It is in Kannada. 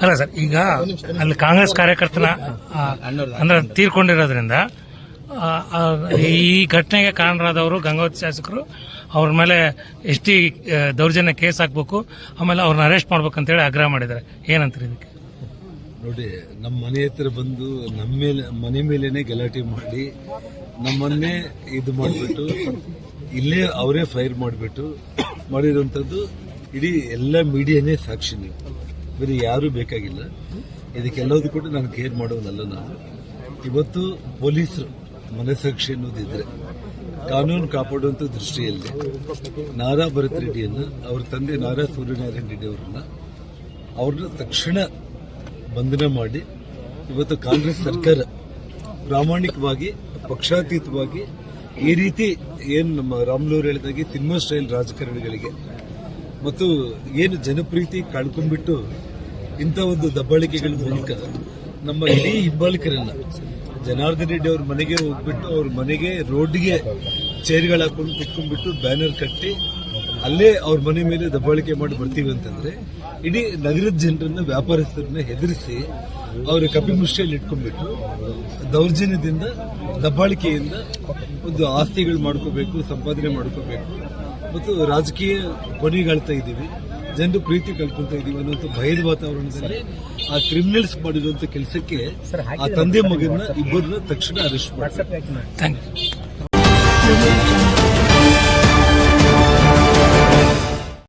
ಅಲ್ಲ ಸರ್, ಈಗ ಅಲ್ಲಿ ಕಾಂಗ್ರೆಸ್ ಕಾರ್ಯಕರ್ತನ ಅಂದ್ರೆ ತೀರ್ಕೊಂಡಿರೋದ್ರಿಂದ ಈ ಘಟನೆಗೆ ಕಾರಣರಾದವರು ಗಂಗಾವತಿ ಶಾಸಕರು ಅವ್ರ ಮೇಲೆ ಎಷ್ಟಿ ದೌರ್ಜನ್ಯ ಕೇಸ್ ಹಾಕ್ಬೇಕು, ಆಮೇಲೆ ಅವ್ರನ್ನ ಅರೆಸ್ಟ್ ಮಾಡ್ಬೇಕಂತೇಳಿ ಆಗ್ರಹ ಮಾಡಿದ್ದಾರೆ. ಏನಂತಾರೆ ಇದಕ್ಕೆ? ನೋಡಿ, ನಮ್ಮ ಮನೆ ಹತ್ರ ಬಂದು ನಮ್ಮ ಮೇಲೆ ಮನೆ ಮೇಲೇನೆ ಗಲಾಟೆ ಮಾಡಿ ನಮ್ಮನ್ನೇ ಇದು ಮಾಡಿಬಿಟ್ಟು ಇಲ್ಲೇ ಅವರೇ ಫೈರ್ ಮಾಡಿರುವಂಥದ್ದು ಇಡೀ ಎಲ್ಲ ಮೀಡಿಯಾನೇ ಸಾಕ್ಷಿ. ನೀವು ಬೇರೆ ಯಾರೂ ಬೇಕಾಗಿಲ್ಲ ಇದಕ್ಕೆಲ್ಲದೂ ಕೂಡ ನಾನು ಕೇರ್ ಮಾಡೋನಲ್ಲ. ನಾನು ಇವತ್ತು ಪೊಲೀಸರು ಮನಸ್ಸಾಕ್ಷಿ ಅನ್ನೋದಿದ್ರೆ ಕಾನೂನು ಕಾಪಾಡುವಂಥ ದೃಷ್ಟಿಯಲ್ಲಿ ನಾರಾ ಭರತ್ ರೆಡ್ಡಿಯನ್ನು, ಅವ್ರ ತಂದೆ ನಾರಾ ಸೂರ್ಯನಾರಾಯಣ ರೆಡ್ಡಿ ಅವ್ರನ್ನ ತಕ್ಷಣ ಬಂಧನ ಮಾಡಿ ಇವತ್ತು ಕಾಂಗ್ರೆಸ್ ಸರ್ಕಾರ ಪ್ರಾಮಾಣಿಕವಾಗಿ ಪಕ್ಷಾತೀತವಾಗಿ ಈ ರೀತಿ ಏನು ನಮ್ಮ ರಾಮ್ಲೂರ್ ಹೇಳಿದಾಗೆ ಸಿನಿಮಾ ಸ್ಟೈಲ್ ರಾಜಕಾರಣಿಗಳಿಗೆ ಮತ್ತು ಏನು ಜನಪ್ರೀತಿ ಕಳ್ಕೊಂಡ್ಬಿಟ್ಟು ಇಂಥ ಒಂದು ದಬ್ಬಾಳಿಕೆಗಳ ಮೂಲಕ ನಮ್ಮ ಇಡೀ ಹಿಂಬಾಲಿಕರನ್ನ ಜನಾರ್ದನ್ ರೆಡ್ಡಿ ಅವ್ರ ಮನೆಗೆ ಹೋಗ್ಬಿಟ್ಟು ಅವ್ರ ಮನೆಗೆ ರೋಡ್ಗೆ ಚೇರ್ಗಳು ಹಾಕೊಂಡು ಕುತ್ಕೊಂಡ್ಬಿಟ್ಟು ಬ್ಯಾನರ್ ಕಟ್ಟಿ ಅಲ್ಲೇ ಅವ್ರ ಮನೆ ಮೇಲೆ ದಬ್ಬಾಳಿಕೆ ಮಾಡಿ ಬರ್ತೀವಿ ಅಂತಂದ್ರೆ ಇಡೀ ನಗರದ ಜನರನ್ನ, ವ್ಯಾಪಾರಸ್ಥರನ್ನ ಹೆದರಿಸಿ ಅವ್ರ ಕಪಿಮುಷ್ಟಿಯಲ್ಲಿ ಇಟ್ಕೊಂಡ್ಬಿಟ್ಟು ದೌರ್ಜನ್ಯದಿಂದ, ದಬ್ಬಾಳಿಕೆಯಿಂದ ಒಂದು ಆಸ್ತಿಗಳು ಮಾಡ್ಕೋಬೇಕು, ಸಂಪಾದನೆ ಮಾಡ್ಕೋಬೇಕು ಮತ್ತು ರಾಜಕೀಯ ಕೊನೆಗಾಳ್ತಾ ಇದ್ದೀವಿ, ಜನರು ಪ್ರೀತಿ ಕಳ್ಕೊಳ್ತಾ ಇದೀವಿ ಅನ್ನುವಂಥ ಭಯದ ವಾತಾವರಣದಲ್ಲಿ ಆ ಕ್ರಿಮಿನಲ್ಸ್ ಮಾಡಿರುವಂತ ಕೆಲಸಕ್ಕೆ ಆ ತಂದೆ ಮಗನ ಇಬ್ಬರನ್ನ ತಕ್ಷಣ ಅರೆಸ್ಟ್ ಮಾಡ್ತಾರೆ.